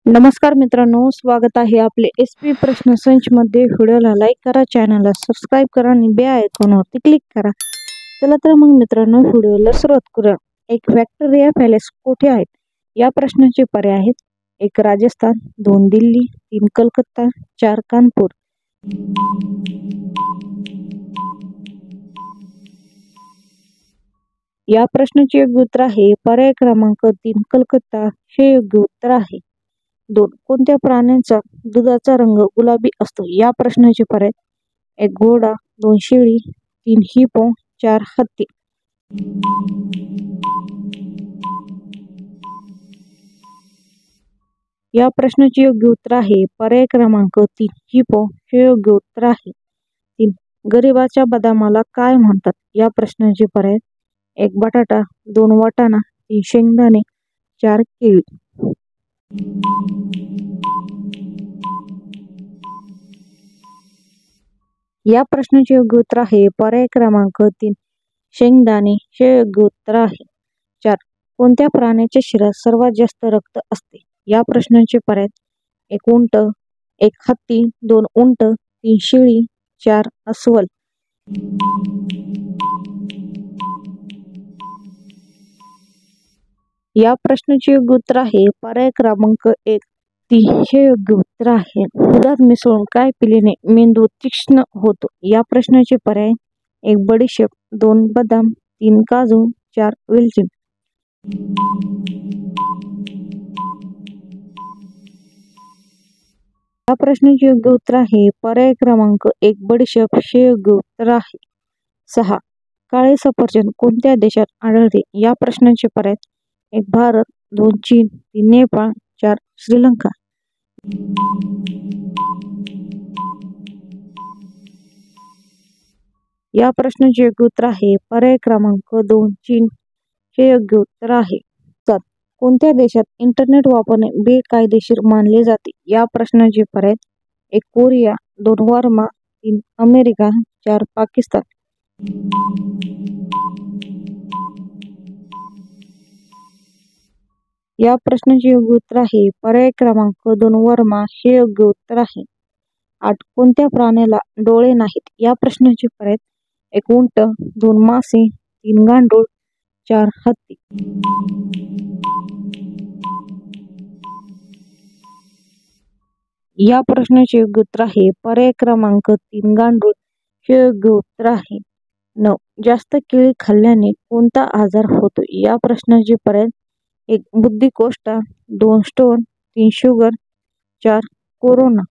नमस्कार मित्रांनो, स्वागत आहे आपले SP प्रश्न संच मध्ये। व्हिडिओला लाईक करा, चॅनलला सबस्क्राइब करा आणि बेल आयकॉनवरती क्लिक करा। चला तर मग मित्रांनो, व्हिडिओला सुरुवात करूया। एक व्हिक्टोरिया पॅलेस कुठे आहेत? या प्रश्नाचे पर्याय आहेत: 1 राजस्थान, 2 दिल्ली, 3 कलकत्ता, 4 कानपूर। या प्रश्नाचे योग्य उत्तर आहे पर्याय क्रमांक 3 कलकत्ता हे योग्य उत्तर आहे। 2 कोणत्या प्राण्यांचा दुधाचा रंग गुलाबी असतो? या प्रश्नाचे पर्याय: 1 घोडा, 2 शेळी, 3 हिप्पो, 4 हत्ती। या प्रश्नाचे योग्य उत्तर आहे पर्याय क्रमांक 3 हिप्पो हे योग्य उत्तर आहे। 3 गरिबाच्या बदामाला काय म्हणतात? या प्रश्नाचे पर्याय: 1 बटाटा, 2 वाटाणा, 3 शेंगदाणे, 4 केळी। या प्रश्नाचे योग्य उत्तर आहे पर्याय क्रमांक 3 शेंगदाणे हे योग्य उत्तर आहे। 4 कोणत्या प्राण्याच्या शरीरात सर्वात जास्त रक्त असते? या प्रश्नाचे पर्याय: 1 उंट, 1 हत्ती, 2 उंट, 3 शेळी, 4 अस्वल। या प्रश्नाचे योग्य उत्तर आहे पर्याय क्रमांक 1 हे योग्य उत्तर आहे। दुधात मिसळून काय पिल्याने मेंदू तीक्ष्ण होतो? या प्रश्नाचे पर्याय: 1 बडीशेप, 2 बदाम, 3 काजू, 4 वेलची। या प्रश्नाचे योग्य उत्तर आहे पर्याय क्रमांक 1 बडीशेप हे योग्य उत्तर आहे। 6 काळे सफरचंद कोणत्या देशात आढळते? या प्रश्नाचे पर्याय: 1 भारत, 2 चीन, 3 नेपाळ, 4 श्रीलंका। या प्रश्नाचे योग्य उत्तर आहे पर्याय क्रमांक 2 चीन हे योग्य उत्तर आहे। 7 कोणत्या देशात इंटरनेट वापरणे बेकायदेशीर मानले जाते? या प्रश्नाचे पर्याय: 1 कोरिया, 2 बर्मा, 3 अमेरिका, 4 पाकिस्तान। या प्रश्नाचे योग्य उत्तर आहे पर्याय क्रमांक 2 बर्मा हे योग्य उत्तर आहे। 8 कोणत्या प्राण्याला डोळे नाहीत? या प्रश्नाचे पर्याय: 1 उंट, 2 मासे, 3 गांडूळ, 4 हत्ती। या प्रश्नाचे योग्य उत्तर आहे पर्याय क्रमांक 3 गांडूळ हे योग्य उत्तर आहे। 9 जास्त केळी खाल्ल्याने कोणता आजार होतो? या प्रश्नाचे पर्याय: 1 बुद्धिकोष्ठता, 2 स्टोन, 3 शुगर, 4 कोरोना।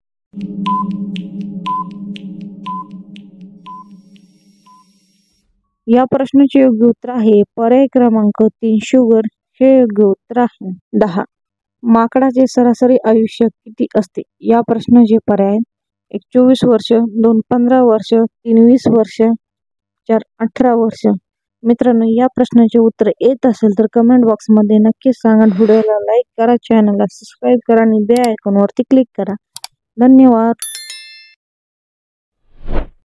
या प्रश्नाचे योग्य उत्तर आहे पर्याय क्रमांक 3 शुगर हे योग्य उत्तर आहे। 10 माकडाचे सरासरी आयुष्य किती असते? या प्रश्नाचे पर्याय: 1 24 वर्ष, 2 15 वर्ष, 3 20 वर्ष, 4 18 वर्ष। मित्रांनो, या प्रश्नाचे उत्तर येत असेल तर कमेंट बॉक्स मध्ये नक्कीच सांगा। व्हिडिओला लाईक करा, चॅनलला सबस्क्राइब करा आणि बेल आयकॉनवरती क्लिक करा। धन्यवाद।